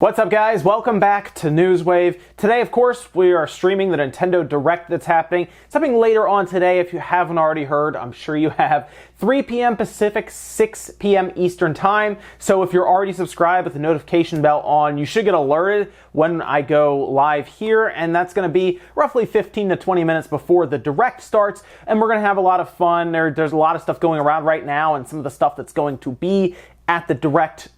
What's up, guys? Welcome back to Newswave. Today, of course, we are streaming the Nintendo Direct that's happening. It's happening later on today. If you haven't already heard, I'm sure you have. 3 p.m. Pacific, 6 p.m. Eastern Time. So if you're already subscribed with the notification bell on, you should get alerted when I go live here. And that's going to be roughly 15 to 20 minutes before the Direct starts. And we're going to have a lot of fun. There's a lot of stuff going around right now, and some of the stuff that's going to be at the Direct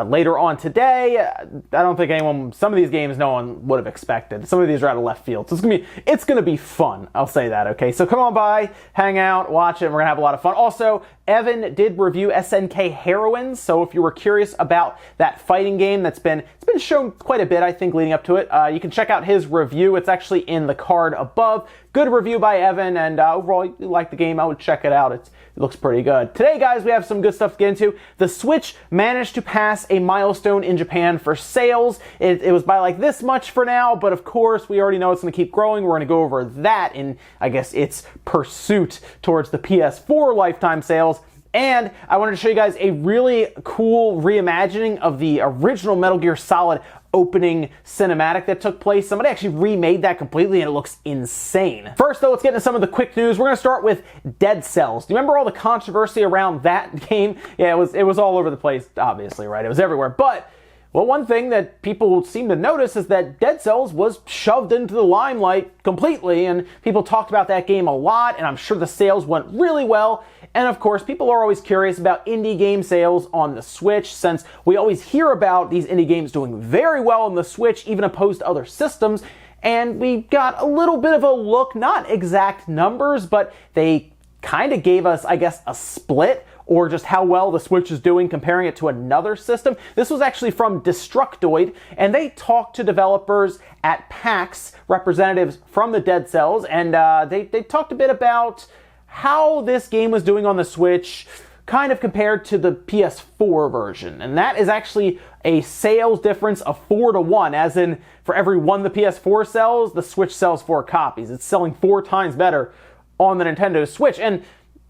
later on today. I don't think some of these games no one would have expected. Some of these are out of left field. So it's gonna be fun. I'll say that, okay? So come on by, hang out, watch it, and we're gonna have a lot of fun. Also, Evan did review SNK Heroines, so if you were curious about that fighting game it's been shown quite a bit, I think, leading up to it, you can check out his review. It's actually in the card above. Good review by Evan, and overall, you like the game, I would check it out. It looks pretty good. Today, guys, we have some good stuff to get into. The Switch managed to pass a milestone in Japan for sales. It was by like this much for now, but of course, we already know it's going to keep growing. We're going to go over that in, I guess, its pursuit towards the PS4 lifetime sales. And I wanted to show you guys a really cool reimagining of the original Metal Gear Solid opening cinematic that took place. Somebody actually remade that completely, and it looks insane. First, though, let's get into some of the quick news. We're going to start with Dead Cells. Do you remember all the controversy around that game? Yeah, it was all over the place, obviously, right? It was everywhere. But well, one thing that people seem to notice is that Dead Cells was shoved into the limelight completely, and people talked about that game a lot, and I'm sure the sales went really well. And of course, people are always curious about indie game sales on the Switch, since we always hear about these indie games doing very well on the Switch, even opposed to other systems. And we got a little bit of a look, not exact numbers, but they kind of gave us, I guess, a split, or just how well the Switch is doing comparing it to another system. This was actually from Destructoid, and they talked to developers at PAX, representatives from the Dead Cells, and they talked a bit about how this game was doing on the Switch, kind of compared to the PS4 version. And that is actually a sales difference of 4-to-1, as in, for every one the PS4 sells, the Switch sells 4 copies. It's selling 4 times better on the Nintendo Switch. And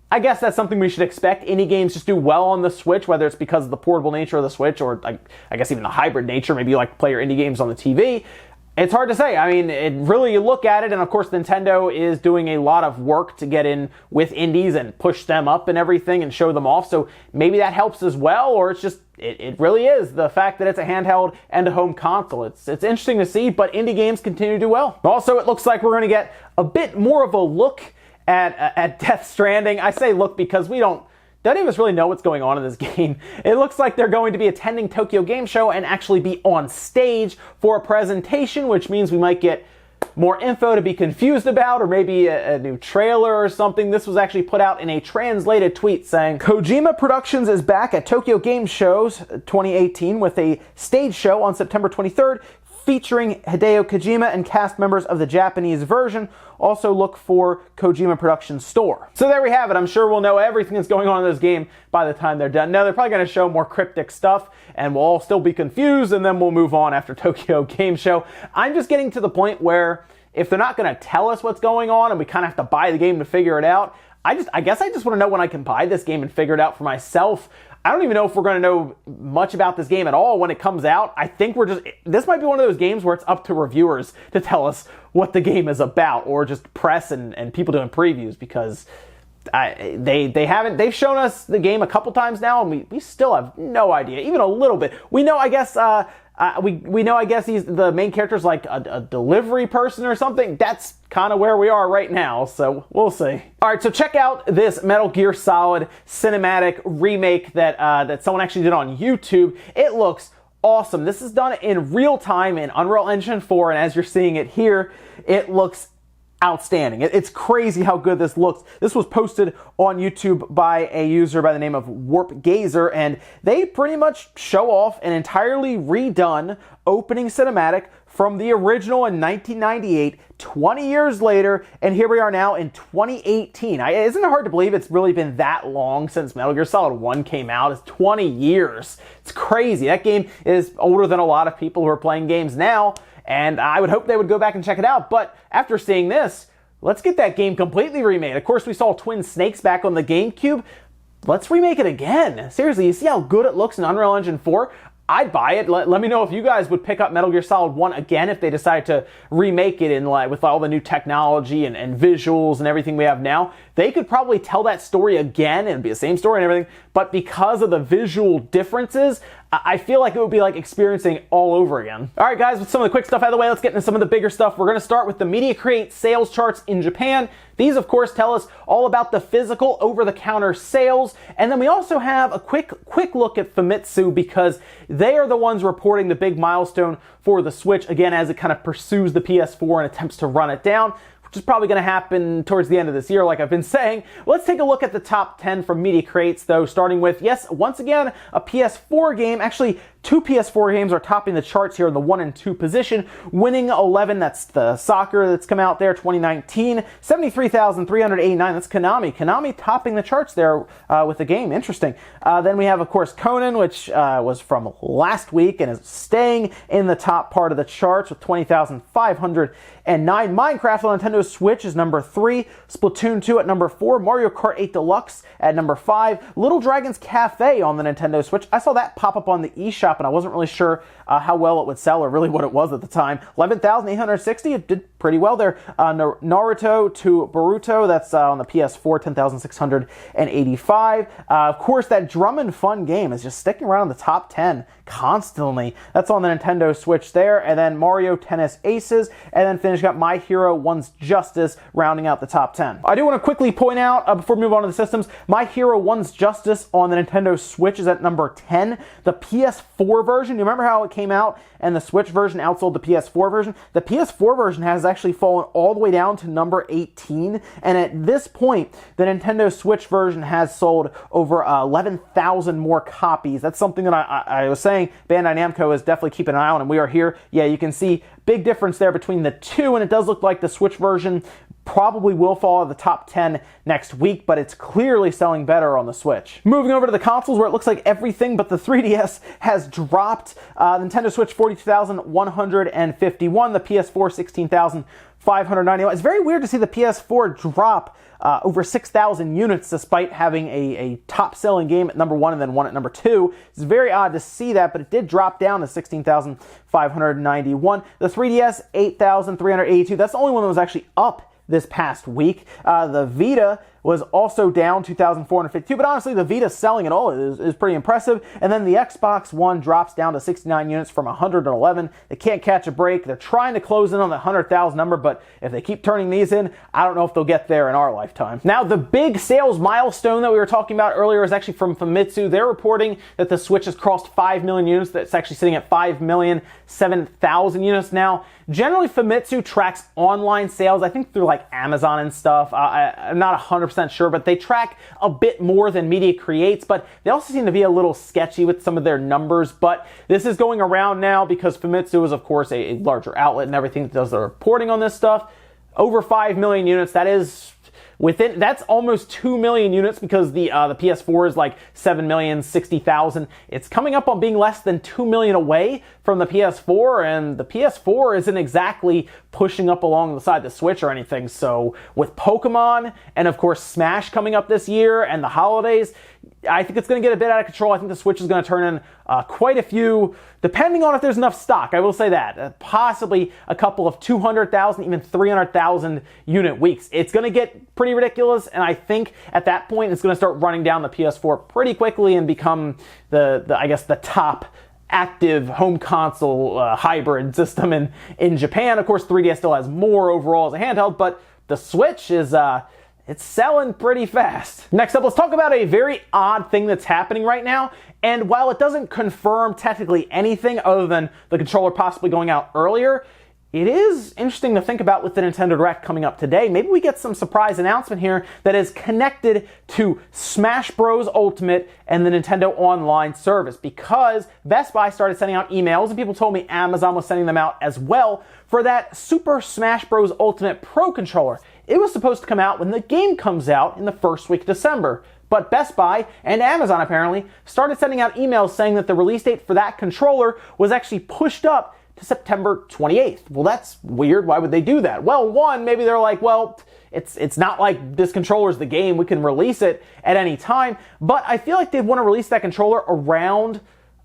I guess that's something we should expect. Indie games just do well on the Switch, whether it's because of the portable nature of the Switch, or I guess even the hybrid nature. Maybe you like to play your indie games on the TV. It's hard to say. I mean, you look at it, and of course Nintendo is doing a lot of work to get in with indies and push them up and everything and show them off, so maybe that helps as well, or it's just, it really is the fact that it's a handheld and a home console. It's interesting to see, but indie games continue to do well. Also, it looks like we're going to get a bit more of a look at Death Stranding. I say look because we don't any of us really know what's going on in this game. It looks like they're going to be attending Tokyo Game Show and actually be on stage for a presentation, which means we might get more info to be confused about, or maybe a new trailer or something. This was actually put out in a translated tweet saying, Kojima Productions is back at Tokyo Game Shows 2018 with a stage show on September 23rd, featuring Hideo Kojima and cast members of the Japanese version. Also look for Kojima Productions store. So there we have it. I'm sure we'll know everything that's going on in this game by the time they're done. Now, they're probably going to show more cryptic stuff, and we'll all still be confused, and then we'll move on after Tokyo Game Show. I'm just getting to the point where if they're not going to tell us what's going on and we kind of have to buy the game to figure it out, I guess I just want to know when I can buy this game and figure it out for myself. I don't even know if we're going to know much about this game at all when it comes out. I think this might be one of those games where it's up to reviewers to tell us what the game is about, or just press and people doing previews, because they've shown us the game a couple times now, and we still have no idea, even a little bit. We know, I guess, we know, I guess, the main character's like a delivery person or something. That's kind of where we are right now, so we'll see. All right, so check out this Metal Gear Solid cinematic remake that someone actually did on YouTube. It looks awesome. This is done in real time in Unreal Engine 4, and as you're seeing it here, it looks outstanding. It's crazy how good this looks. This was posted on YouTube by a user by the name of Warp Gazer, and they pretty much show off an entirely redone opening cinematic from the original in 1998, 20 years later, and here we are now in 2018. Isn't it hard to believe it's really been that long since Metal Gear Solid 1 came out? It's 20 years. It's crazy. That game is older than a lot of people who are playing games now, and I would hope they would go back and check it out. But after seeing this, let's get that game completely remade. Of course, we saw Twin Snakes back on the GameCube. Let's remake it again. Seriously, you see how good it looks in Unreal Engine 4? I'd buy it. Let me know if you guys would pick up Metal Gear Solid 1 again if they decide to remake it in with all the new technology and visuals and everything we have now. They could probably tell that story again and be the same story and everything, but because of the visual differences, I feel like it would be like experiencing all over again. All right, guys, with some of the quick stuff out of the way, let's get into some of the bigger stuff. We're going to start with the Media Create sales charts in Japan. These, of course, tell us all about the physical over-the-counter sales. And then we also have a quick look at Famitsu because they are the ones reporting the big milestone for the Switch, again, as it kind of pursues the PS4 and attempts to run it down, which is probably going to happen towards the end of this year, like I've been saying. Let's take a look at the top 10 from Media Creates, though, starting with, yes, once again, a PS4 game. Actually, 2 PS4 games are topping the charts here in the 1 and 2 position. Winning 11, that's the soccer that's come out there, 2019. 73,389, that's Konami. Konami topping the charts there with the game. Interesting. Then we have, of course, Conan, which was from last week and is staying in the top part of the charts with 20,509. Minecraft on Nintendo Switch is number 3. Splatoon 2 at number 4. Mario Kart 8 Deluxe at number 5. Little Dragon's Cafe on the Nintendo Switch. I saw that pop up on the eShop, and I wasn't really sure how well it would sell or really what it was at the time. 11,860, it did pretty well there. Naruto to Boruto, that's on the PS4, 10,685. Of course, that Drum and Fun game is just sticking around the top 10 constantly. That's on the Nintendo Switch there. And then Mario Tennis Aces, and then finishing up My Hero One's Justice, rounding out the top 10. I do want to quickly point out, before we move on to the systems, My Hero One's Justice on the Nintendo Switch is at number 10. The PS4 version, you remember how it came out and the Switch version outsold the PS4 version? The PS4 version has actually fallen all the way down to number 18, and at this point, the Nintendo Switch version has sold over 11,000 more copies. That's something that I was saying Bandai Namco is definitely keeping an eye on, and we are here. Yeah, you can see big difference there between the two, and it does look like the Switch version probably will fall out of the top 10 next week, but it's clearly selling better on the Switch. Moving over to the consoles, where it looks like everything but the 3DS has dropped. Nintendo Switch 42,151, the PS4 16,591. It's very weird to see the PS4 drop over 6,000 units despite having a top-selling game at number 1 and then one at number 2. It's very odd to see that, but it did drop down to 16,591. The 3DS, 8,382. That's the only one that was actually up this past week. The Vita was also down 2,452, but honestly, the Vita selling at all is pretty impressive. And then the Xbox One drops down to 69 units from 111. They can't catch a break. They're trying to close in on the 100,000 number, but if they keep turning these in, I don't know if they'll get there in our lifetime. Now, the big sales milestone that we were talking about earlier is actually from Famitsu. They're reporting that the Switch has crossed 5 million units. That's actually sitting at 5,007,000 units now. Generally, Famitsu tracks online sales, I think through like Amazon and stuff. I'm not 100% sure, but they track a bit more than Media Creates, but they also seem to be a little sketchy with some of their numbers. But this is going around now because Famitsu is, of course, a larger outlet and everything that does the reporting on this stuff. Over 5 million units, that is that's almost 2 million units because the PS4 is like 7,060,000. It's coming up on being less than 2 million away from the PS4, and the PS4 isn't exactly pushing up along the side of the Switch or anything. So with Pokemon and of course Smash coming up this year and the holidays, I think it's going to get a bit out of control. I think the Switch is going to turn in quite a few, depending on if there's enough stock. I will say that. Possibly a couple of 200,000, even 300,000 unit weeks. It's going to get pretty ridiculous, and I think at that point it's going to start running down the PS4 pretty quickly and become I guess the top active home console hybrid system in Japan. Of course, 3DS still has more overall as a handheld, but the Switch is it's selling pretty fast. Next up, let's talk about a very odd thing that's happening right now. And while it doesn't confirm technically anything other than the controller possibly going out earlier, it is interesting to think about with the Nintendo Direct coming up today. Maybe we get some surprise announcement here that is connected to Smash Bros. Ultimate and the Nintendo Online service, because Best Buy started sending out emails, and people told me Amazon was sending them out as well, for that Super Smash Bros. Ultimate Pro controller. It was supposed to come out when the game comes out in the first week of December. But Best Buy and Amazon apparently started sending out emails saying that the release date for that controller was actually pushed up to September 28th. Well, that's weird. Why would they do that? Well, one, maybe they're like, well, it's not like this controller's the game. We can release it at any time. But I feel like they want to release that controller around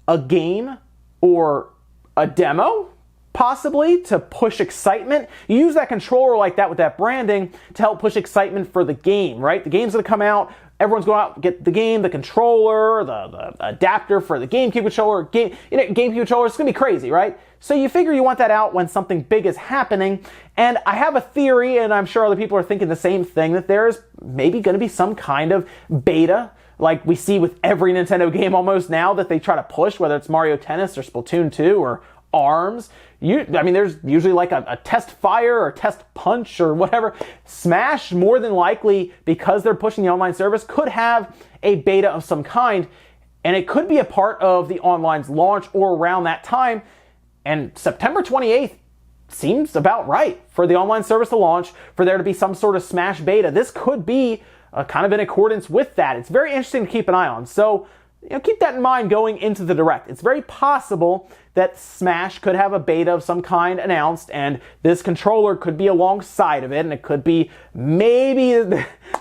a game or a demo, possibly, to push excitement. You use that controller like that with that branding to help push excitement for the game, right? The game's going to come out. Everyone's going out, get the game, the controller, the adapter for the GameCube controller, GameCube controller. It's going to be crazy, right? So you figure you want that out when something big is happening. And I have a theory, and I'm sure other people are thinking the same thing, that there's maybe going to be some kind of beta, like we see with every Nintendo game almost now, that they try to push, whether it's Mario Tennis or Splatoon 2 or ARMS. There's usually like a test fire or test punch or whatever. Smash, more than likely, because they're pushing the online service, could have a beta of some kind, and it could be a part of the online's launch or around that time. And September 28th seems about right for the online service to launch, for there to be some sort of Smash beta. This could be kind of in accordance with that. It's very interesting to keep an eye on. So, keep that in mind going into the Direct. It's very possible that Smash could have a beta of some kind announced, and this controller could be alongside of it, and it could be maybe,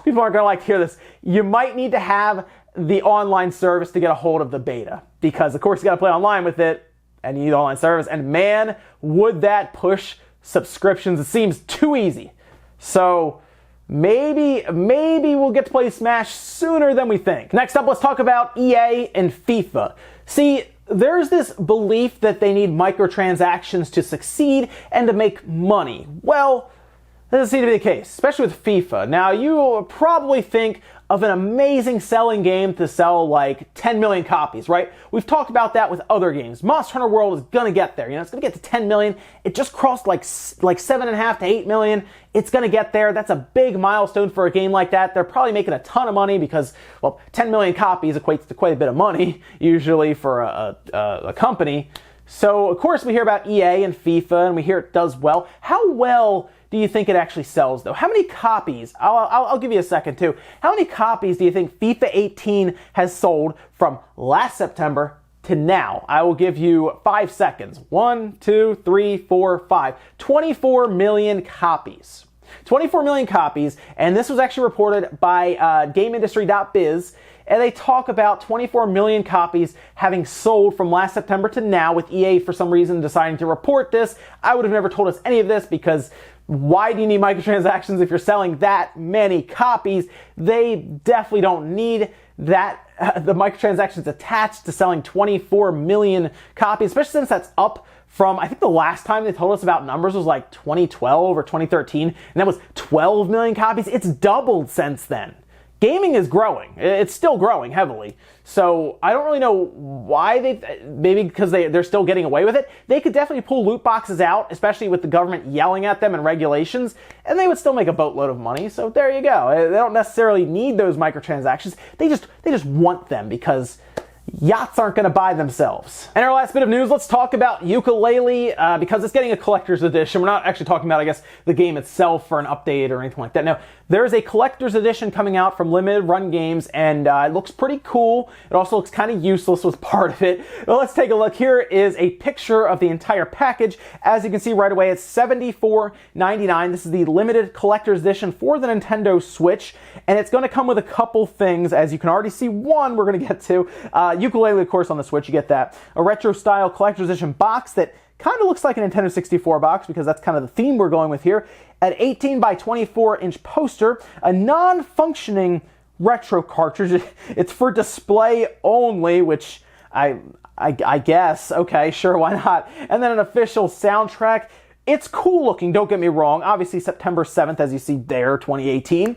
people aren't going to like to hear this, you might need to have the online service to get a hold of the beta, because of course you got to play online with it, and you need online service, and man, would that push subscriptions. It seems too easy. So maybe we'll get to play Smash sooner than we think. Next up, let's talk about EA and FIFA. See, there's this belief that they need microtransactions to succeed and to make money. Well, that doesn't seem to be the case, especially with FIFA. Now, you will probably think of an amazing selling game to sell like 10 million copies, right? We've talked about that with other games. Monster Hunter World is gonna get there. It's gonna get to 10 million. It just crossed like 7.5 to 8 million. It's gonna get there. That's a big milestone for a game like that. They're probably making a ton of money because, well, 10 million copies equates to quite a bit of money, usually for a company. So, of course, we hear about EA and FIFA, and we hear it does well. How well do you think it actually sells, though? How many copies, I'll give you a second, too. How many copies do you think FIFA 18 has sold from last September to now? I will give you 5 seconds. 1, 2, 3, 4, 5. 24 million copies. 24 million copies, and this was actually reported by GameIndustry.biz, and they talk about 24 million copies having sold from last September to now, with EA for some reason deciding to report this. I would have never told us any of this, because why do you need microtransactions if you're selling that many copies? They definitely don't need that, the microtransactions attached to selling 24 million copies, especially since that's up from, I think the last time they told us about numbers was like 2012 or 2013, and that was 12 million copies. It's doubled since then. Gaming is growing. It's still growing heavily. So I don't really know why maybe because they're still getting away with it. They could definitely pull loot boxes out, especially with the government yelling at them and regulations, and they would still make a boatload of money. So there you go. They don't necessarily need those microtransactions. They just want them because yachts aren't going to buy themselves. And our last bit of news, let's talk about Ukulele, because it's getting a collector's edition. We're not actually talking about, I guess, the game itself for an update or anything like that. No, there's a collector's edition coming out from Limited Run Games, and it looks pretty cool. It also looks kind of useless with part of it. Well, let's take a look. Here is a picture of the entire package. As you can see right away, it's $74.99. This is the limited collector's edition for the Nintendo Switch, and it's going to come with a couple things. As you can already see, one we're going to get to. Ukulele, of course, on the Switch, you get that. A retro-style collector's edition box that kind of looks like a Nintendo 64 box, because that's kind of the theme we're going with here. An 18 by 24 inch poster, a non-functioning retro cartridge. It's for display only, which I guess, okay, sure, why not? And then an official soundtrack. It's cool looking, don't get me wrong. Obviously, September 7th, as you see there, 2018.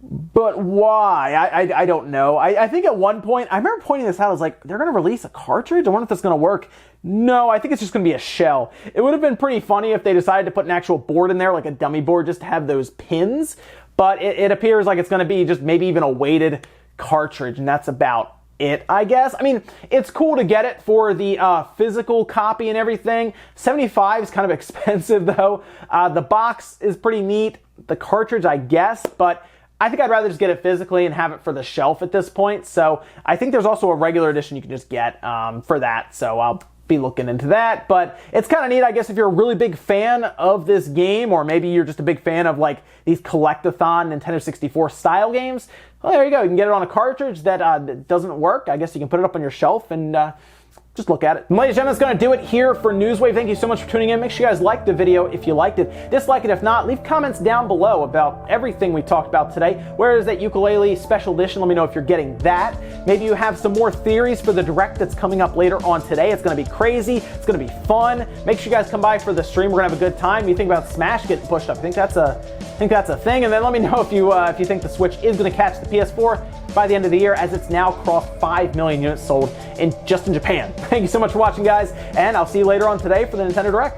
But why? I don't know. I think at one point, I remember pointing this out, I was like, they're going to release a cartridge? I wonder if that's going to work. No, I think it's just going to be a shell. It would have been pretty funny if they decided to put an actual board in there, like a dummy board, just to have those pins. But it appears like it's going to be just maybe even a weighted cartridge, and that's about it, I guess. I mean, it's cool to get it for the physical copy and everything. $75 is kind of expensive, though. The box is pretty neat. The cartridge, I guess, but I think I'd rather just get it physically and have it for the shelf at this point. So I think there's also a regular edition you can just get for that. So I'll be looking into that. But it's kind of neat, I guess, if you're a really big fan of this game, or maybe you're just a big fan of like these collectathon Nintendo 64 style games. Well, there you go. You can get it on a cartridge that doesn't work. I guess you can put it up on your shelf and Just look at it. And ladies and gentlemen, that's going to do it here for Newswave. Thank you so much for tuning in. Make sure you guys like the video if you liked it. Dislike it if not. Leave comments down below about everything we talked about today. Where is that ukulele special edition? Let me know if you're getting that. Maybe you have some more theories for the direct that's coming up later on today. It's going to be crazy. It's going to be fun. Make sure you guys come by for the stream. We're going to have a good time. You think about Smash getting pushed up? I think that's a thing. And then let me know if you think the Switch is going to catch the PS4 by the end of the year, as it's now crossed 5 million units sold just in Japan. Thank you so much for watching, guys, and I'll see you later on today for the Nintendo Direct.